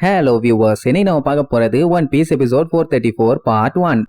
Hello viewers, இன்னைக்கு நம்ம பார்க்க போறது One Piece episode 434 part 1.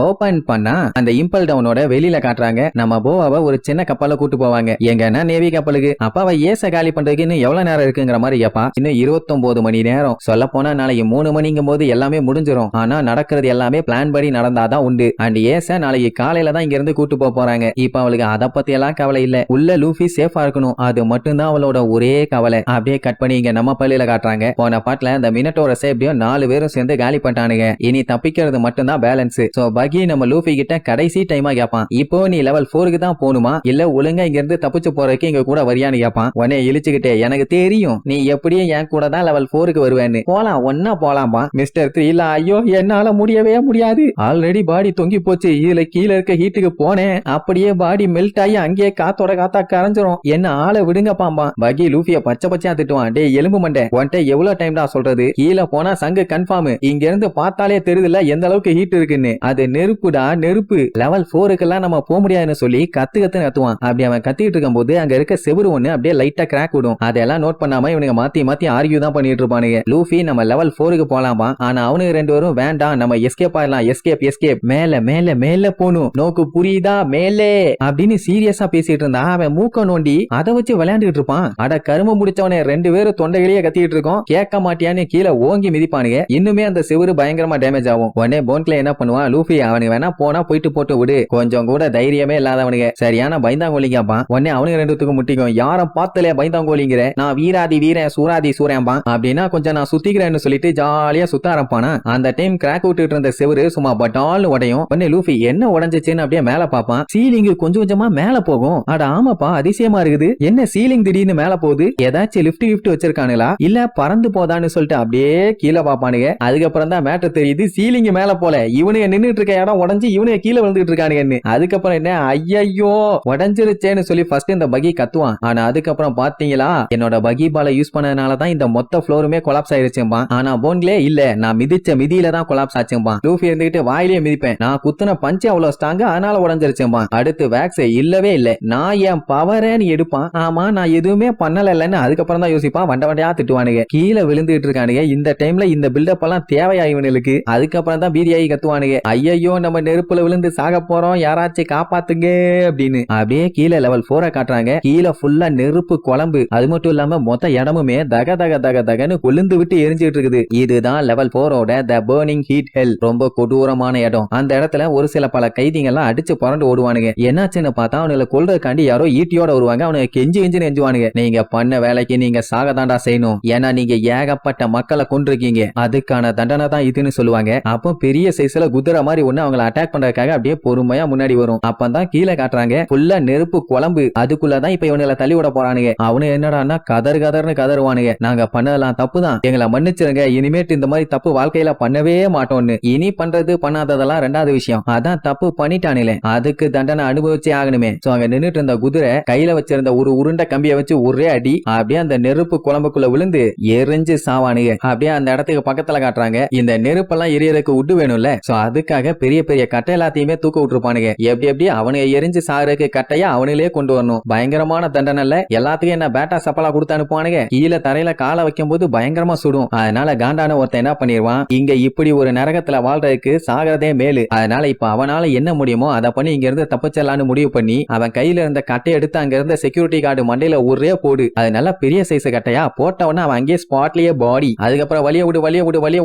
Open பண்ணா அந்த இம்பல் டவுனோட வெளியில காட்டுறாங்க. நம்ம போவாவை ஒரு சின்ன கப்பல்ல கூட்டு போவாங்க. எங்கன்னா நேவி கப்பலுக்கு. அப்பாவை ஏச காலி பண்றதுக்கு இன்னும் எவ்வளவு நேரம் இருக்குங்கிற மாதிரி கேப்பா. இன்னும் 29 மணி நேரம். சொல்ல போனா நாளைக்கு 3 மணிங்கும் போது எல்லாமே முடிஞ்சிரும். ஆனா நடக்கிறது எல்லாமே பிளான் படி நடந்தாதான் உண்டு. அண்ட் ஏச நாளைக்கு காலையில தான் இங்க இருந்து கூட்டு போறாங்க. இப்ப அவளுக்கு அதை பத்தி எல்லாம் கவலை இல்ல. உள்ள லூஃபி சேஃபா இருக்கணும், அது மட்டும்தான் அவளோட ஒரே கவலை. அப்படியே கட் பண்ணி இங்க நம்ம பள்ளியில காட்டுறாங்க. போன பாட்டுல இந்த மினட்டோட சேப்டியும் 4 பேரும் சேர்ந்து காலி பண்ணிட்டானுங்க. இனி தப்பிக்கிறது மட்டும்தான் பேலன்ஸ். பகி நம்ம லூஃபி கிட்ட கடைசி டைமா கேப்பான், இப்போ நீ லெவல் 4க்கு தான் போணுமா இல்ல ஒழுங்கா இங்க இருந்து தப்பிச்சு போறதுக்கு இங்க கூட வரியான்னு கேப்பான். உடனே இழிச்சுக்கிட்டே, எனக்கு தெரியும் நீ எப்படியும் என் கூட தான் லெவல் 4க்கு வருவேன்னு. போலாம், ஒன்னா போலாம்பா. மிஸ்டர் 3 இல்ல, ஐயோ என்னால முடியவே முடியாது, ஆல்ரெடி பாடி தொங்கி போச்சு, இதுல கீழே இருக்க ஹீட்டுக்கு போனேன், அப்படியே பாடி மெல்ட் ஆகி அங்கேயே காத்தோட காத்தா கரைஞ்சிரும், என்ன ஆளை விடுங்க பாம்பா. பகி லூஃபிய பச்சை பச்சையா திட்டுவான். டே எலும்பு மண்டை, உன்ட்ட எவ்வளவு டைம் தான் சொல்றது, கீழே போனா சங்கு கன்ஃபார்ம், இங்க இருந்து பார்த்தாலே தெரியுதுல எந்த அளவுக்கு ஹீட் இருக்குன்னு. அது நெருப்புடா நெருப்பு, லெவல் 4க்கெல்லாம் நம்ம போக முடியாதுன்னு சொல்லி கத்துன்னு கத்துவான். அப்படி அவன் கத்திட்டு இருக்கும் போது அங்க இருக்க செவுரு ஒண்ணு அப்படியே லைட்டா கிராக் விடும். அதெல்லாம் நோட் பண்ணாம இவனுங்க மாத்தி மாத்தி ஆர்கியூ தான் பண்ணிட்டு இருப்பானுங்க. லூஃபி நம்ம லெவல் 4க்கு போலாமா, ஆனா அவனுக்கு 2 பேரும் வேண்டாம் நம்ம எஸ்கேப் ஆயிடலாம், எஸ்கேப் எஸ்கேப், மேல மேல மேல போணும், நோக்கு புரியுதா மேலே அப்படின்னு சீரியஸா பேசிட்டு இருந்தா அவன் மூக்க நோண்டி அதை வச்சு விளையாண்டுட்டு இருப்பான். அட கரும முடிச்சவனே, 2 பேரும் தொண்டைகளையே கத்திட்டு இருக்கோம், கேட்க மாட்டியான்னு கீழே ஓங்கி மிதிப்பானுங்க. இன்னுமே அந்த செவுரு பயங்கரமா டேமேஜ் ஆகும். உடனே போன்க்ல என்ன பண்ணுவான், லூஃபி அவனுக்கு வேணா போனா போயிட்டு போட்டு விடு, கொஞ்சம் கூட தைரியமே இல்லாதவனுங்க, சரியான பயந்தாங்கோலிங்கப்பான். உடனே அவனுக்கு 2த்துக்கும் முட்டிக்கும், யாரும் பார்த்தல பயந்தாங்கோலிங்கிற, நான் வீராதி வீரன் சூராதி சூரன்பான், அப்படின்னா கொஞ்சம் நான் சுத்திக்கிறேன்னு சொல்லிட்டு ஜாலியா சுத்த ஆரம்பிப்பானா. அந்த டைம் கிராக் விட்டுட்டு இருந்த செவரு சும்மா பட்டால்னு உடையும். உடனே லூஃபி என்ன உடஞ்சிச்சுன்னு அப்படியே மேல பாப்பான். சீலிங் கொஞ்சம் கொஞ்சமா மேல போகும். அட ஆமாப்பா, அதிசயமா இருக்குது, என்ன சீலிங் திடீர்னு மேல போகுது, ஏதாச்சும் லிப்ட் வச்சிருக்கானுங்களா இல்ல பறந்து போதான்னு சொல்லிட்டு அப்படியே கீழே பாப்பானுங்க. அதுக்கப்புறம் தான் மேட்டர் தெரியுது, சீலிங் மேல போல, இவனுங்க நின்னுட்டு இருக்க இடம் உடஞ்சு இவனுங்க கீழே விழுந்துட்டு இருக்கானுங்க. அதுக்கப்புறம் என்ன, ஐயோ உடஞ்சிருச்சேன்னு சொல்லி ஃபர்ஸ்ட் இந்த பகி கத்துவான். ஆனா அதுக்கப்புறம் பாத்தீங்களா, என்னோட பகி பால யூஸ் பண்ணதுனாலதான் இந்த மொத்த ஃப்ளோருமே கொலாப்ஸ் ஆயிருச்சும்பா. ஆனா போன்களே இல்ல, நான் மிதிச்ச மிதியில தான் கொலாப்ஸ் ஆச்சும்பா. லூஃபி இருந்துகிட்டு வாயிலேயே மிதிப்பேன், நான் குத்துன பஞ்சு அவ்வளவு ஸ்ட்ராங்கா அதனால உடஞ்சிருச்சும்பா. அடுத்து வேக்ஸ் இல்லவே இல்ல, நான் என் பவரேன்னு எடுப்பான். ஆமா நான் எதுவுமே பண்ணலன்னு அதுக்கப்புறம் தான் யோசிப்பான். வண்ட வண்டையா திட்டுவானுங்க, கீழே விழுந்துட்டு இருக்கானுங்க. இந்த டைம்ல இந்த பில்டப் எல்லாம் தேவையா இவனுக்கு. அதுக்கப்புறம் தான் பீதியாகி கத்துவானுங்க, ஐயோ நம்ம நெருப்புல விழுந்து சாக போறோம், யாராச்சும் காப்பாத்துங்க அப்படின்னு. அப்படியே கீழே லெவல் 4 காட்டுறாங்க. கீழே ஃபுல்லா நெருப்பு குழம்பு, அது மட்டும் இல்லாம மொத்த இடமுமே தக தக தக தகன்னு கொழுந்து விட்டு எரிஞ்சிட்டு இருக்குது. இதுதான் லெவல் 4ஓட த பர்னிங் ஹீட் ஹெல், ரொம்ப கொடூரமான இடம். அந்த இடத்துல ஒரு சில பல கைதிகள் எல்லாம் அடிச்சு புரண்டு ஓடுவானுங்க. என்னாச்சுன்னு பார்த்தா அவனுங்களை கொல்றதுக்காண்டி யாரோ ஈட்டியோட வருவாங்க. அவனுக்கு கெஞ்சி கெஞ்சு நெஞ்சுவானுங்க, நீங்க பண்ண வேலைக்கு நீங்க சாகதாண்டா செய்யணும், ஏன்னா நீங்க ஏகப்பட்ட மக்களை கொண்டிருக்கீங்க, அதுக்கான தண்டனை தான் இதுன்னு சொல்லுவாங்க. அப்போ பெரிய சைஸ்ல குதிரை மாதிரி ஒண்ணு அவங்களை அட்டாக் பண்றதுக்காக அப்படியே பொறுமையா முன்னாடி வரும். அப்பதான் கீழே காட்டுறாங்க ஃபுல்லா நெருப்பு குழம்பு, அதுக்குள்ளதான் இப்ப இவனுங்களை தள்ளி விட போறானுங்க. அவனு என்னடான்னா கதர்னு கதறுவானுங்க, நாங்க பண்ணதெல்லாம் தப்புதான், எங்களை மன்னிச்சிருங்க, இனிமேட்டு இந்த மாதிரி தப்பு வாழ்க்கையில பண்ணவே மாட்டோம்னு. இனி பண்றது பண்ணாததெல்லாம் 2வது விஷயம், அதான் தப்பு பண்ணிட்டானுங்களே அதுக்கு தண்டனை அனுபவிச்சே ஆகணுமே. சோ அங்க நின்னுட்டு இருந்த குதிரை கையில வச்சிருந்த ஒரு உருண்டை கம்பியை வச்சு ஒரே அடி அப்படியே அந்த நெருப்பு குழம்புக்குள்ள விழுந்து எரிஞ்சு சாவானுங்க. அப்படியே அந்த இடத்துக்கு பக்கத்துல காட்டுறாங்க, இந்த நெருப்பெல்லாம் எரியறதுக்கு உட்டு வேணும்ல, சோ அதுக்காக பெரிய பெரிய கட்டை எல்லாத்தையுமே தூக்க விட்டுருப்பானுங்க. எப்படி அவனுங்க எரிஞ்சு சாகிறதுக்கு கட்டையா அவனிலே கொண்டு வரணும். பயங்கரமான தண்டனை இல்ல, எல்லாத்துக்கும் என்ன பேட்டா சப்பலா கொடுத்து அனுப்புவானுங்க. கீழே தரையில காலை வைக்கும் போது பயங்கரமா சுடும். அதனால காண்டான ஒருத்தன் என்ன பண்ணிடுவான், இங்க இப்படி ஒரு நரகத்துல வாழ்றதுக்கு சாகிறதே மேலு, அதனால இப்ப அவனால என்ன முடியுமோ அதை பண்ணி இங்க இருந்து தப்பிச்சலான்னு முடிவு பண்ணி அவன் கையில இருந்த கட்டையை எடுத்து அங்க இருந்த செக்யூரிட்டி கார்டு மண்டையில ஒரே போடு. அது நல்லா பெரிய சைஸ் கட்டையா போட்டவன அவன் அங்கேயே ஸ்பாட்லயே பாடி. அதுக்கப்புறம் வலிய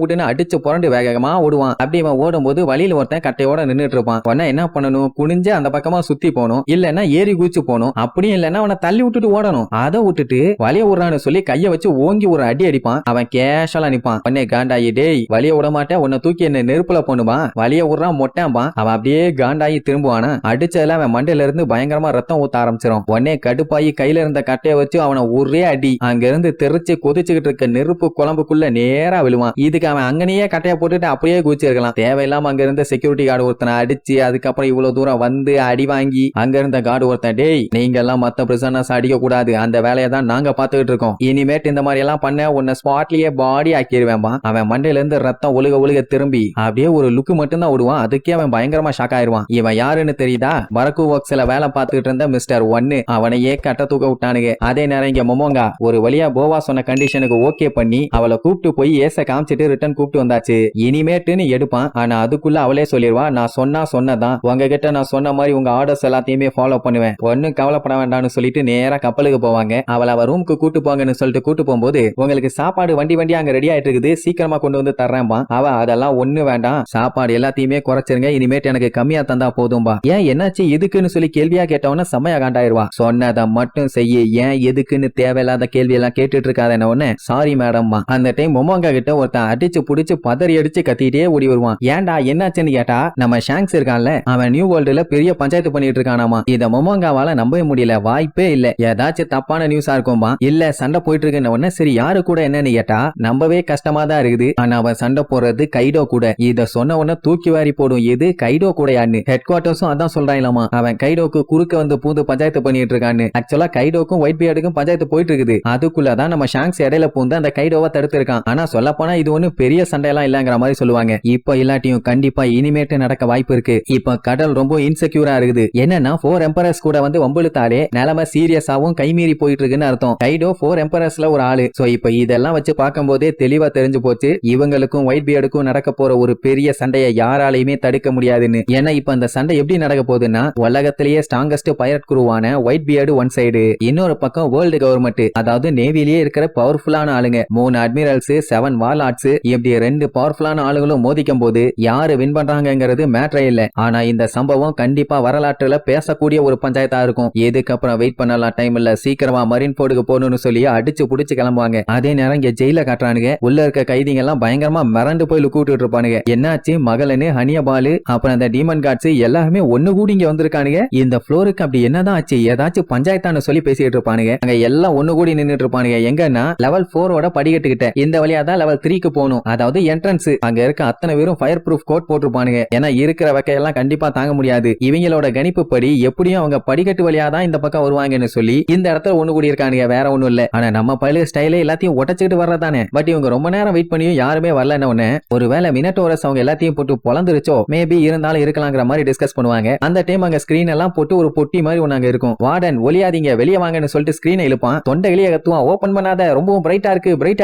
விடுன்னு அடிச்சு புரண்டு வேகமா ஓடுவான். அப்படி அவன் ஓடும் போது வழியில ஒருத்தன் கட்டையோட நின்னுட்டு இருப்பான். உடனே என்ன பண்ணணும், குனிஞ்சு அந்த பக்கமா சுத்தி போகணும், இல்லன்னா ஏறி குதிச்சு போகணும், அப்படியும் இல்லன்னா அவனை தள்ளி விட்டுட்டு ஓடணும். அதை விட்டுட்டு வலிய விடுறான்னு சொல்லி கைய வச்சு ஓங்கி ஒரு அடி அடிப்பான். அவன் கேஷலா நிப்பான். உடனே காண்டாயி, டேய் வலிய விட மாட்டேன், உன்னை தூக்கி என்ன நெருப்புல போனுமா, வலிய விடுறான் மொட்டாம்பா. அவன் அப்படியே காண்டாயி திரும்புவானா, அடிச்சதுல அவன் மண்டையில இருந்து பயங்கரமா ரத்தம் ஊத்த ஆரம்பிச்சிடும். உடனே கடுப்பாயி கையில இருந்த கட்டையை வச்சு அவனை ஒரே அடி அங்க இருந்து தெரிச்சு கொதிச்சுக்கிட்டு இருக்க நெருப்பு குழம்புக்குள்ள நேரா விழுவான். இதுக்கு அவன் அங்கனையே கட்டையை போட்டுட்டு அப்படியே குதிச்சிருக்கலாம், தேவையில்லாம அங்க இருந்த செக்யூரிட்டி கார்டு ஒருத்தனை அடிச்சு அதுக்கப்புறம் இவ்வளவு தூரம் வந்து அடி வாங்கி அங்க இருந்த கார்டு ஒருத்தன், டேய் நீங்க எல்லாம் மத்த பிரிசனர்ஸ் அடிக்க கூடாது, அந்த வேலையை தான் நாங்க பாத்துக்கிட்டு இருக்கோம், இனிமேட் இந்த மாதிரி எல்லாம் பண்ண உன்னை ஸ்பாட்லயே பாடி ஆக்கிடுவேன்பா. அவன் மண்டையில இருந்து ரத்தம் ஒழுக ஒழுக திரும்பி அப்படியே ஒரு லுக்கு மட்டும் தான் விடுவான். அதுக்கே அவன் பயங்கரமா ஷாக் ஆயிருவான். இவன் யாருன்னு தெரியுதா? பரக்கு ஒர்க்ஸ்ல வேலை பார்த்துக்கிட்டு இருந்த மிஸ்டர் ஒன்னு. அவனையே கட்ட தூக்க விட்டானுங்க. அதே நேரம் இங்க மொமோங்கா ஒரு வழியா போவா சொன்ன கண்டிஷனுக்கு ஓகே பண்ணி அவளை கூப்பிட்டு போய் ஏச காமிச்சிட்டு ரிட்டர்ன் கூப்பிட்டு வந்தாச்சு. இனிமேட்டுன்னு எடுப்பான். ஆனா அதுக்குள்ள அவளே சொல்லிடுவா, நான் சொன்னதான் உங்ககிட்ட நான் சொன்ன மாதிரி உங்க ஆர்டர்ஸ் எல்லாத்தையுமே ஃபாலோ பண்ணுவேன், ஒன்னும் கவலைப்பட வேண்டாம்னு சொல்லிட்டு நேரா கப்பலுக்கு போவாங்க. அவளை அவ ரூமுக்கு கூட்டு போங்கன்னு சொல்லிட்டு கூட்டு போகும்போது, உங்களுக்கு சாப்பாடு வண்டி அங்க ரெடி ஆயிட்டு இருக்குது, சீக்கிரமா கொண்டு வந்து தர்றேன்பா. அவ அதெல்லாம் ஒண்ணு வேண்டாம், சாப்பாடு எல்லாத்தையுமே குறைச்சிருங்க, இனிமேட்டு எனக்கு கம்மியா தந்தா போதும்பா. ஏன் என்னாச்சு எதுக்குன்னு சொல்லி கேள்வியா கேட்டவன செம்மையா காண்டாயிருவா. சொன்னதை மட்டும் செய்ய, ஏன் எதுக்குன்னு தேவையில்லாத கேள்வி எல்லாம் கேட்டுட்டு இருக்காத. என்ன சாரி மேடம்மா. அந்த டைம் மொமோங்கா கிட்ட ஒருத்தன் அடிச்சு புடிச்சு பதறி அடிச்சு கத்திட்டே ஓடி வருவான். ஏன்டா என்னாச்சுன்னு கேட்டா, நம்ம ஷாங்க்ஸ் இருக்கான்ல, அவன் நியூ வேர்ல்டுல பெரிய பஞ்சாயத்து பண்ணிட்டு இருக்கானாமா. இத மொமோங்காவால நம்பவே முடியல, வாய்ப்பே இல்ல, ஏதாச்சும் தப்பான நியூஸா இருக்கும்பா. இல்ல சண்டை போயிட்டு இருக்குன்னு உடனே சரி யாரு கூட என்னன்னு கேட்டா நம்பவே கஷ்டமா தான் இருக்குது. ஆனா அவன் சண்டை போடுறது கைடோ கூட. இத சொன்ன உடனே தூக்கி வாரி போடும், எது கைடோ கூட யான்னு. ஹெட் குவார்டர்ஸும் அதான் சொல்றாங்களாமா, அவன் கைடோக்கு குறுக்க வந்து பூந்து பஞ்சாயத்து பண்ணிட்டு இருக்கான்னு. ஆக்சுவலா கைடோக்கும் ஒயிட் பியர்டுக்கும் பஞ்சாயத்து போயிட்டு இருக்குது. அதுக்குள்ளதான் நம்ம ஷாங்க்ஸ் இடையில பூந்து அந்த கைடோவை தடுத்து இருக்கான். ஆனா சொல்ல போனா இது ஒண்ணு பெரிய சண்டையெல்லாம் இல்லங்கிற மாதிரி சொல்லுவாங்க. இப்ப இல்லாட்டியும் கண்டிப்பா இனிமேட்டு நடக்க வாய்ப்பு இருக்கு. இப்ப கடல் ரொம்ப இன்செக்யூரா இருக்குது. என்னன்னா 4 எம்பரர்ஸ் கூட வந்து வம்புழுத்தாலே நிலைமை சீரியஸாவும் கைமீறி போயிட்டு இருக்குன்னு அர்த்தம். கைடோ 4 எம்பரர்ஸ்ல ஒரு ஆளு. சோ இப்ப இதெல்லாம் வச்சு பார்க்கும்போதே தெளிவா தெரிஞ்சு போச்சு, இவங்களுக்கும் ஒயிட் பியர்டுக்கும் நடக்க போற ஒரு பெரிய சண்டையை யாராலையுமே தடுக்க முடியாதுன்னு. ஏன்னா இப்ப அந்த சண்டை எப்படி நடக்க போகுதுன்னா, உலகத்திலேயே ஸ்ட்ராங்கஸ்ட் பைரட் குரூவான ஒயிட் பியர்டு ஒன் சைடு, இன்னொரு பக்கம் வேர்ல்டு கவர்மெண்ட், அதாவது நேவிலேயே இருக்கிற பவர்ஃபுல்லான ஆளுங்க 3 அட்மிரல்ஸ் 7 வார்லார்ட்ஸ், இப்படி 2 பவர்ஃபுல்லான ஆளுங்களும் மோதிக்கும் போது யாரு வின் பண்றாங்கிறது மேட்டரே இல்ல. ஆனா இந்த சம்பவம் கண்டிப்பா வரலாற்றுல பேசக்கூடிய ஒரு பஞ்சாயத்தா இருக்கும். இதுக்கப்புறம் வெயிட் பண்ணலாம் டைம் இல்ல, சீக்கிரமா மரீன் போர்டுக்கு போகணும்னு சொல்லி அடிச்சு புடிச்சு கிளம்புவாங்க. அதே நேரம் இங்க ஜெயில காட்டுறானுங்க. உள்ள இருக்க கைதிங்க எல்லாம் பயங்கரமா மிரண்டு போய் கூட்டிட்டு இருப்பானுங்க. என்னாச்சு மகளனு ஹனியபாலு அப்புறம் அந்த டீமன் கார்ட்ஸ் எல்லாருமே ஒண்ணு கூடி இங்க வந்திருக்கானுங்க. இந்த ஃப்ளோருக்கு அப்படி என்னதான் ஆச்சு, ஏதாச்சும் பஞ்சாயத்தான்னு சொல்லி பேசிட்டு இருப்பானுங்க. அங்க எல்லாம் ஒண்ணு கூடி நின்னுட்டு இருப்பானுங்க. எங்கன்னா லெவல் 4ஓட படிக்கட்டுக்கிட்ட இந்த வழியா தான் லெவல் 3க்கு போகணும், அதாவது என்ட்ரன்ஸ். அங்க இருக்க அத்தனை பேரும் ஃபயர் ப்ரூஃப் கோட் போட்டுருப்பானுங்க. ஏன்னா இருக்கிற வகையெல்லாம் கண்டிப்பா தாங்க முடியாது. இவங்களோட கணிப்பு படி எப்படியும் அவங்க படிக்கட்டு வழியா தான் இந்த பக்கம் வருவாங்கன்னு சொல்லி இந்த இடத்துல ஒண்ணு கூடி இருக்கானுங்க. வேற ஒண்ணும் இல்ல. ஆனா நம்ம பழைய ஸ்டைலே எல்லாத்தையும் உடைச்சிட்டு வர்றதானே. பட் இவங்க ரொம்ப நேரம் வெயிட் பண்ணியும் யாருமே வரலன்னு ஒண்ணு. ஒருவேளை மினட்டோரஸ் அவங்க எல்லாத்தையும் போட்டு பொளந்துருச்சோ, மேபி இருந்தாலும் இருக்கலாங்கிற மாதிரி டிஸ்கஸ் பண்ணுவாங்க. அந்த டைம் அங்க ஸ்கிரீன் எல்லாம் போட்டு ஒரு பொட்டி மாதிரி ஒண்ணு அங்க இருக்கும். வார்டன் ஒளியாதீங்க வெளியே வாங்கன்னு சொல்லிட்டு ஸ்கிரீனை இழுப்பான். தொண்டை வெளியே கத்துவான், ஓபன் பண்ணாத, ரொம்பவும் பிரைட்டா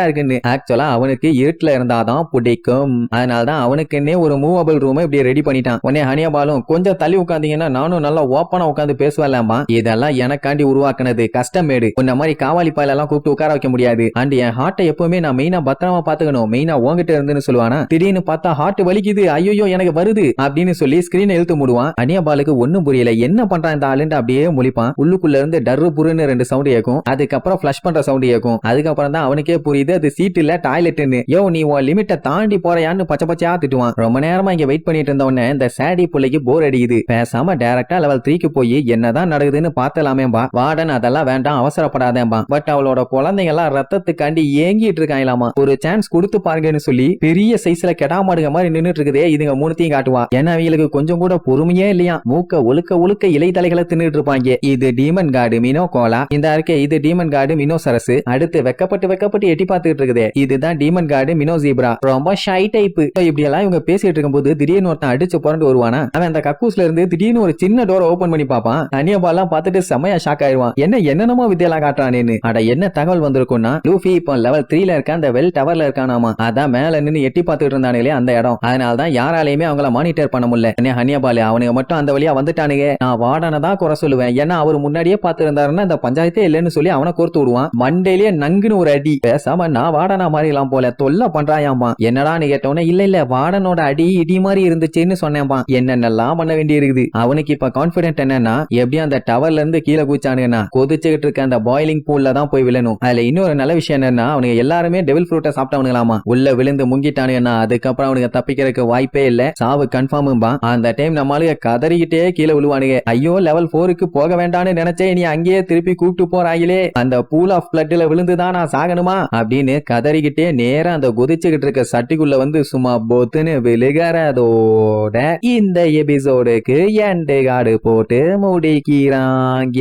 இருக்குன்னு. ஆக்சுவலா அவனுக்கு இருட்டுல இருந்தாதான் பிடிக்கும். அதனாலதான் அவனுக்குன்னே ஒரு மூவபிள் ரூம் இப்படி ரெடி பண்ணிட்டான். உடனே ஹனியபாலும் கொஞ்சம் தள்ளி உட்காந்தீங்கன்னா நானும் நல்லா ஓப்பனா உட்காந்து பேசுவேன்லாமா, இதெல்லாம் எனக்காண்டி உருவாக்குனது, கஸ்டம் மேடு. உன்ன மாதிரி காவாலி பாயில எல்லாம் கூப்பிட்டு உட்கார வைக்க முடியாது. அண்ட் என் ஹார்ட்டை எப்பவுமே நான் மெயினா பத்திரமா பாத்துக்கணும், மெயினா உங்ககிட்ட இருந்துன்னு சொல்லுவானா. திடீர்னு பார்த்தா ஹார்ட் வலிக்குது, ஐயோ எனக்கு வருது அப்படின்னு சொல்லி ஸ்கிரீனை இழுத்து மூடுவான். ஹனியபாலுக்கு ஒண்ணும் புரியல, என்ன பண்றான் இந்த ஆளுன்னு அப்படியே முழிப்பான். உள்ளுக்குள்ள இருந்து டர்ரு புருன்னு 2 சவுண்ட் கேட்கும். அதுக்கப்புறம் ஃபிளஷ் பண்ற சவுண்ட் கேட்கும். அதுக்கப்புறம் தான் அவனுக்கே புரியுது அது சீட் இல்ல டாய்லெட்னு. யோ நீ உன் லிமிட்டை தாண்டி போறையான்னு பச்சை பச்சையா திட்டுவான். ரொம்ப நேரமா இங்க வெயிட் பண்ணிட்டு இருந்த உடனே இந்த சாடி புள்ளைக்கு போர் அடிக்குது. பேசாம டைரக்டா லெவல் 3க்கு போய் என்னதான் நடக்குதுன்னு பார்த்தலாமேம்பா. வார்டன் அதெல்லாம் வேண்டாம் அவசரப்படாதேம்பா. பட் அவளோட குழந்தைங்க எல்லாம் ரத்தத்துக்காண்டி ஏங்கிட்டு இருக்காங்களாமா. ஒரு சான்ஸ் கொடுத்து பாருங்கன்னு சொல்லி பெரிய சைஸ்ல கெடாமாடுங்க மாதிரி நின்னுட்டு இருக்குதே. இதுங்க மூணுத்தையும் காட்டுவா. ஏன்னா அவங்களுக்கு கொஞ்சம் கூட பொறுமையே இல்லையா. மூக்க ஒழுக்க இலை தலைகளை தின்னுட்டு இருப்பாங்க. இது டீமன் கார்டு மினோ கோலா, இந்த இருக்கே இது டீமன் கார்டு மினோ சரசு. அடுத்து வெக்கப்பட்டு எட்டி பார்த்துட்டு இருக்குதே, இதுதான் டீமன் கார்டு மினோ ஜீப்ரா. ரொம்ப ஷை டைப். இப்படி எல்லாம் இவங்க பேசிட்டு இருக்கும்போது திடீர்னு ஒருத்தன் அடிச்சு புரண்டு வருவானா. அவன் அந்த கக்கூஸ்ல இருந்து திடீர்னு ஒரு சின்ன டோரை ஓபன் பண்ணி பாப்பான். ஹனியபாலாம் பார்த்துட்டு செமையா ஷாக் ஆயிடுவான். என்னென்னமோ வித்தியெல்லாம் காட்டுறானேன்னு. அட என்ன தகவல் வந்திருக்கும்னா, லூஃபி இப்போ லெவல் 3ல இருக்க அந்த வெல் டவர்ல இருக்கானாமா. அதான் மேல நின்னு எட்டி பார்த்துட்டு இருந்தானுங்களே அந்த இடம். அதனாலதான் யாராலையுமே அவங்கள மானிட்டர் பண்ண முடியல. ஹனியபாலு அவனுங்க மட்டும் அந்த வழியா வந்துட்டானுங்க. நான் வார்டனை தான் குறை சொல்லுவேன். ஏன்னா அவர் முன்னாடியே பார்த்து இருந்தாருன்னா இந்த பஞ்சாயத்தே இல்லைன்னு சொல்லி அவனை கோர்த்து விடுவான். மண்டையிலேயே நங்குன்னு ஒரு அடி. பேசாம நான் வார்டனா மாறிலாம் போல தொல்லை பண்றாயாமா. என்னடான்னு கேட்டவனே இல்ல வார்டனோட அடி இடி மாதிரி இருந்துச்சுன்னு சொன்னேன்பா. என்னென்னலாம் பண்ண வேண்டி இருக்குது. அவனுக்கு இப்ப கான்பிடென்ட் என்னன்னா, எப்படியும் அந்த டவர்ல இருந்து கீழே குதிச்சானுங்கன்னா கொதிச்சுக்கிட்டு இருக்க அந்த பாயிலிங் பூல்ல தான் போய் விழணும். அதுல இன்னொரு நல்ல விஷயம் என்னன்னா, அவனுங்க எல்லாருமே டெவில் ஃப்ரூட்டை சாப்பிட்டவனுங்களாமா. உள்ள விழுந்து முங்கிட்டானுங்கன்னா அதுக்கப்புறம் அவனுங்க தப்பிக்கிறதுக்கு வாய்ப்பே இல்ல, சாவு கன்ஃபார்ம்பா. அந்த டைம் நம்மளுக்கு கதறிக்கிட்டே கீழே விழுவானுங்க. ஐயோ லெவல் 4க்கு போக வேண்டாம்னு நினைச்சேன், நீ அங்கேயே திருப்பி கூப்பிட்டு போறாங்களே, அந்த பூல் ஆஃப் பிளட்ல விழுந்துதான் நான் சாகணுமா அப்படின்னு கதறிக்கிட்டே நேரா அந்த கொதிச்சுக்கிட்டு இருக்க சட்டிக்குள்ள வந்து சும்மா போத்துன்னு விழுகார சொல்றதோட இந்த எபிசோடுக்கு எண்டு கார்டு போட்டு முடிக்கிறாங்க.